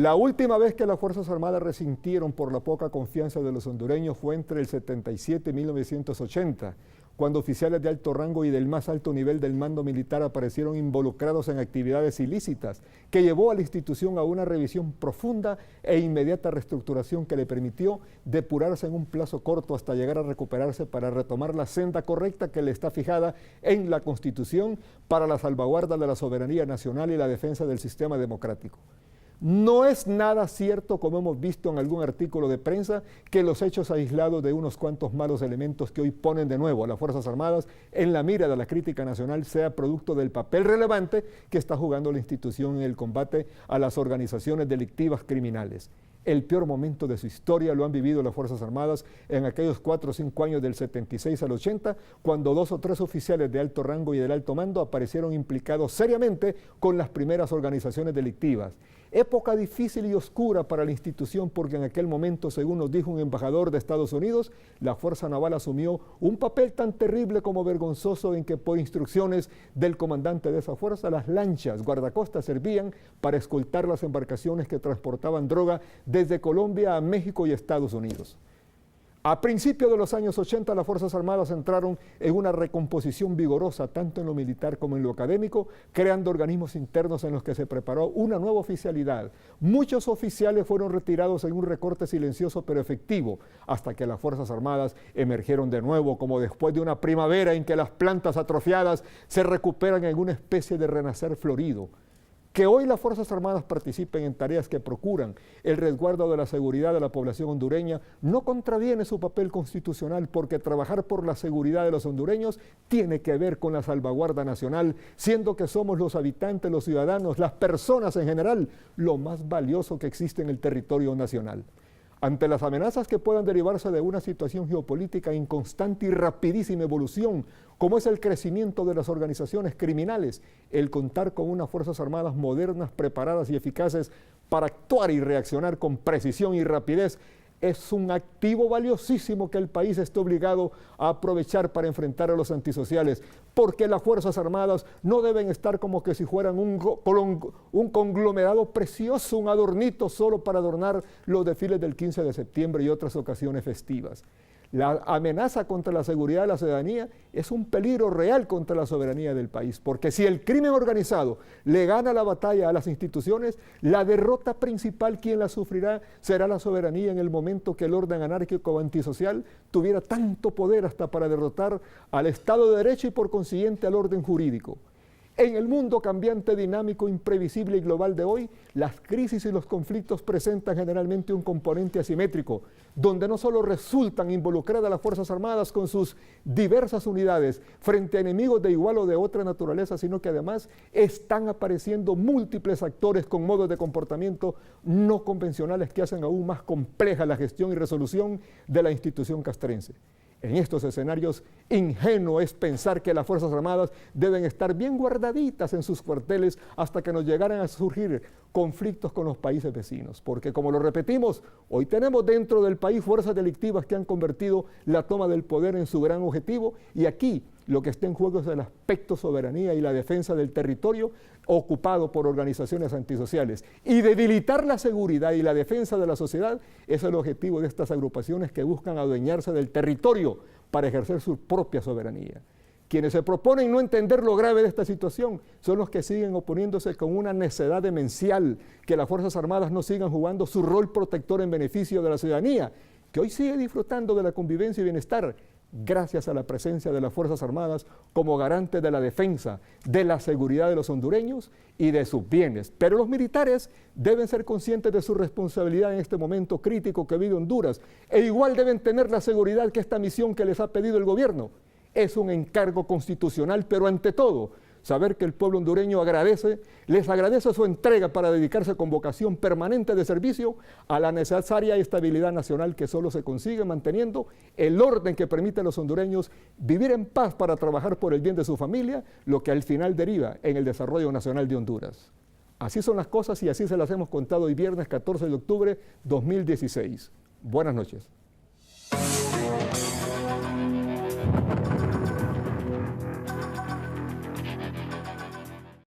La última vez que las Fuerzas Armadas resintieron por la poca confianza de los hondureños fue entre el 77 y 1980, cuando oficiales de alto rango y del más alto nivel del mando militar aparecieron involucrados en actividades ilícitas, que llevó a la institución a una revisión profunda e inmediata reestructuración que le permitió depurarse en un plazo corto hasta llegar a recuperarse para retomar la senda correcta que le está fijada en la Constitución para la salvaguarda de la soberanía nacional y la defensa del sistema democrático. No es nada cierto, como hemos visto en algún artículo de prensa, que los hechos aislados de unos cuantos malos elementos que hoy ponen de nuevo a las Fuerzas Armadas en la mira de la crítica nacional sea producto del papel relevante que está jugando la institución en el combate a las organizaciones delictivas criminales. El peor momento de su historia lo han vivido las Fuerzas Armadas en aquellos 4 o 5 años del 76 al 80, cuando 2 o 3 oficiales de alto rango y del alto mando aparecieron implicados seriamente con las primeras organizaciones delictivas. Época difícil y oscura para la institución porque en aquel momento, según nos dijo un embajador de Estados Unidos, la Fuerza Naval asumió un papel tan terrible como vergonzoso en que por instrucciones del comandante de esa fuerza, las lanchas guardacostas servían para escoltar las embarcaciones que transportaban droga desde Colombia a México y Estados Unidos. A principios de los años 80, las Fuerzas Armadas entraron en una recomposición vigorosa, tanto en lo militar como en lo académico, creando organismos internos en los que se preparó una nueva oficialidad. Muchos oficiales fueron retirados en un recorte silencioso pero efectivo, hasta que las Fuerzas Armadas emergieron de nuevo, como después de una primavera en que las plantas atrofiadas se recuperan en una especie de renacer florido. Que hoy las Fuerzas Armadas participen en tareas que procuran el resguardo de la seguridad de la población hondureña no contraviene su papel constitucional, porque trabajar por la seguridad de los hondureños tiene que ver con la salvaguarda nacional, siendo que somos los habitantes, los ciudadanos, las personas en general, lo más valioso que existe en el territorio nacional. Ante las amenazas que puedan derivarse de una situación geopolítica en constante y rapidísima evolución, como es el crecimiento de las organizaciones criminales, el contar con unas Fuerzas Armadas modernas, preparadas y eficaces para actuar y reaccionar con precisión y rapidez es un activo valiosísimo que el país está obligado a aprovechar para enfrentar a los antisociales, porque las Fuerzas Armadas no deben estar como que si fueran un conglomerado precioso, un adornito solo para adornar los desfiles del 15 de septiembre y otras ocasiones festivas. La amenaza contra la seguridad de la ciudadanía es un peligro real contra la soberanía del país, porque si el crimen organizado le gana la batalla a las instituciones, la derrota principal quien la sufrirá será la soberanía en el momento que el orden anárquico o antisocial tuviera tanto poder hasta para derrotar al Estado de Derecho y por consiguiente al orden jurídico. En el mundo cambiante, dinámico, imprevisible y global de hoy, las crisis y los conflictos presentan generalmente un componente asimétrico, donde no solo resultan involucradas las Fuerzas Armadas con sus diversas unidades frente a enemigos de igual o de otra naturaleza, sino que además están apareciendo múltiples actores con modos de comportamiento no convencionales que hacen aún más compleja la gestión y resolución de la institución castrense. En estos escenarios, ingenuo es pensar que las Fuerzas Armadas deben estar bien guardaditas en sus cuarteles hasta que nos llegaran a surgir conflictos con los países vecinos, porque como lo repetimos, hoy tenemos dentro del país fuerzas delictivas que han convertido la toma del poder en su gran objetivo, y aquí lo que está en juego es el aspecto soberanía y la defensa del territorio ocupado por organizaciones antisociales. Y debilitar la seguridad y la defensa de la sociedad es el objetivo de estas agrupaciones que buscan adueñarse del territorio para ejercer su propia soberanía. Quienes se proponen no entender lo grave de esta situación son los que siguen oponiéndose con una necedad demencial que las Fuerzas Armadas no sigan jugando su rol protector en beneficio de la ciudadanía, que hoy sigue disfrutando de la convivencia y bienestar gracias a la presencia de las Fuerzas Armadas como garante de la defensa, de la seguridad de los hondureños y de sus bienes. Pero los militares deben ser conscientes de su responsabilidad en este momento crítico que vive Honduras, e igual deben tener la seguridad que esta misión que les ha pedido el gobierno es un encargo constitucional, pero ante todo, saber que el pueblo hondureño les agradece su entrega para dedicarse con vocación permanente de servicio a la necesaria estabilidad nacional que solo se consigue manteniendo el orden que permite a los hondureños vivir en paz para trabajar por el bien de su familia, lo que al final deriva en el desarrollo nacional de Honduras. Así son las cosas y así se las hemos contado hoy viernes 14 de octubre 2016. Buenas noches.